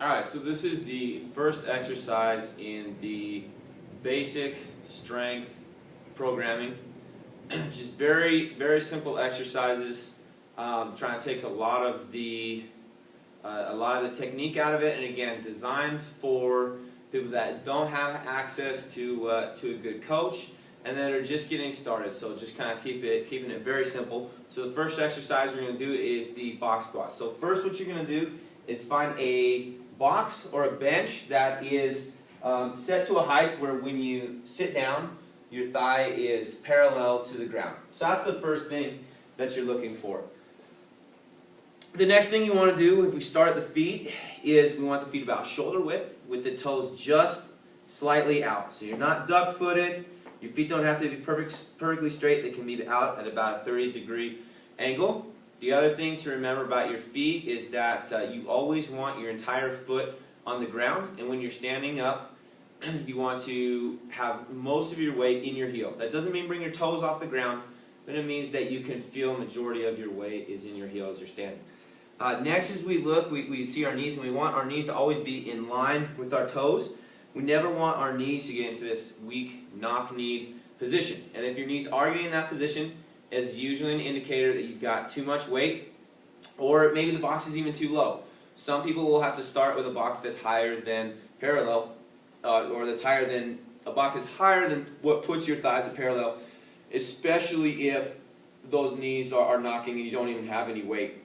Alright, so this is the first exercise in the basic strength programming. Just very simple exercises. Trying to take a lot of the technique out of it, and again, designed for people that don't have access to a good coach and that are just getting started. So just kind of keeping it very simple. So the first exercise we're going to do is the box squat. So first, what you're going to do is find a box or a bench that is set to a height where when you sit down, your thigh is parallel to the ground. So that's the first thing that you're looking for. The next thing you want to do, if we start at the feet, is we want the feet about shoulder width with the toes just slightly out. So you're not duck-footed. Your feet don't have to be perfectly straight. They can be out at about a 30-degree angle. The other thing to remember about your feet is that you always want your entire foot on the ground, and when you're standing up, you want to have most of your weight in your heel. That doesn't mean bring your toes off the ground, but it means that you can feel a majority of your weight is in your heel as you're standing. Next, as we look, we see our knees, and we want our knees to always be in line with our toes. We never want our knees to get into this weak knock-knee position. And if your knees are getting in that position, it's usually an indicator that you've got too much weight, or maybe the box is even too low. Some people will have to start with a box that's higher than parallel, or that's higher than a box that's higher than what puts your thighs at parallel, especially if those knees are knocking and you don't even have any weight.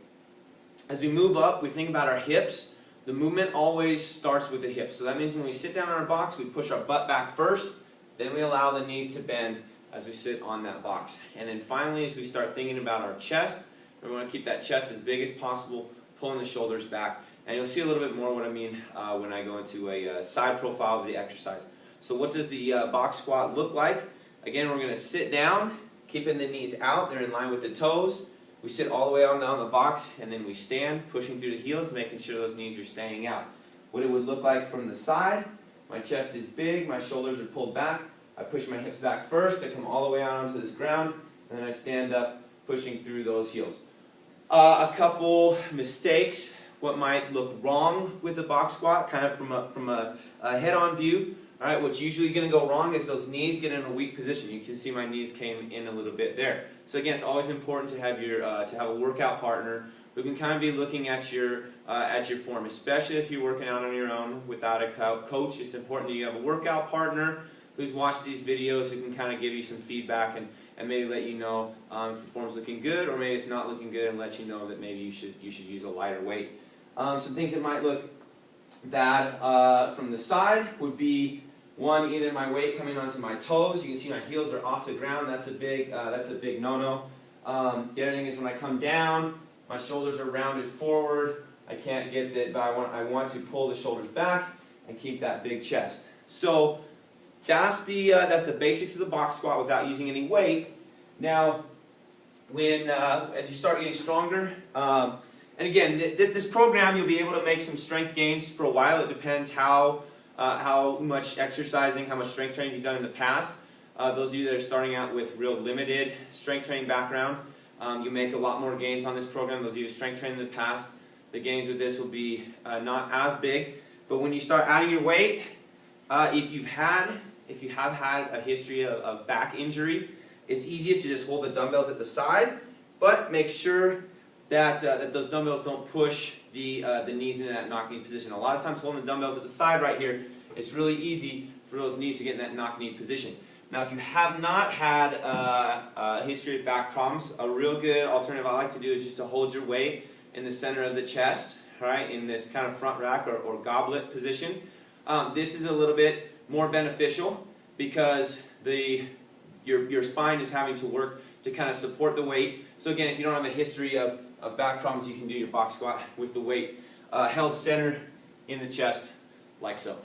As we move up, we think about our hips. The movement always starts with the hips. So that means when we sit down on our box, we push our butt back first, then we allow the knees to bend as we sit on that box. And then finally, as we start thinking about our chest, we want to keep that chest as big as possible, pulling the shoulders back. And you'll see a little bit more what I mean when I go into a side profile of the exercise. So what does the box squat look like? Again, we're going to sit down, keeping the knees out. They're in line with the toes. We sit all the way on the box, and then we stand, pushing through the heels, making sure those knees are staying out. What it would look like from the side, my chest is big, my shoulders are pulled back. I push my hips back first, I come all the way out onto this ground, and then I stand up, pushing through those heels. A couple mistakes, what might look wrong with the box squat, kind of from a head-on view. All right, what's usually going to go wrong is those knees get in a weak position. You can see my knees came in a little bit there. So again, it's always important to have a workout partner who can kind of be looking at your form, especially if you're working out on your own without a coach. It's important that you have a workout partner who's watched these videos who can kind of give you some feedback and maybe let you know if your form's looking good, or maybe it's not looking good, and let you know that maybe you should use a lighter weight. Some things that might look bad from the side would be, one, either my weight coming onto my toes. You can see my heels are off the ground. That's a big no-no. The other thing is when I come down, my shoulders are rounded forward. I can't get that, but I want to pull the shoulders back and keep that big chest. So that's the basics of the box squat without using any weight. Now, as you start getting stronger, and again, this program, you'll be able to make some strength gains for a while. It depends how much exercising, how much strength training you've done in the past. Those of you that are starting out with real limited strength training background, you make a lot more gains on this program. Those of you who strength trained in the past, the gains with this will be not as big. But when you start adding your weight, if you have had a history of back injury, it's easiest to just hold the dumbbells at the side, but make sure that those dumbbells don't push the knees into that knock-knee position. A lot of times holding the dumbbells at the side right here, it's really easy for those knees to get in that knock-knee position. Now, if you have not had a history of back problems, a real good alternative I like to do is just to hold your weight in the center of the chest, right, in this kind of front rack or goblet position. This is a little bit more beneficial because your spine is having to work to kind of support the weight. So again, if you don't have a history of back problems, you can do your box squat with the weight held center in the chest, like so.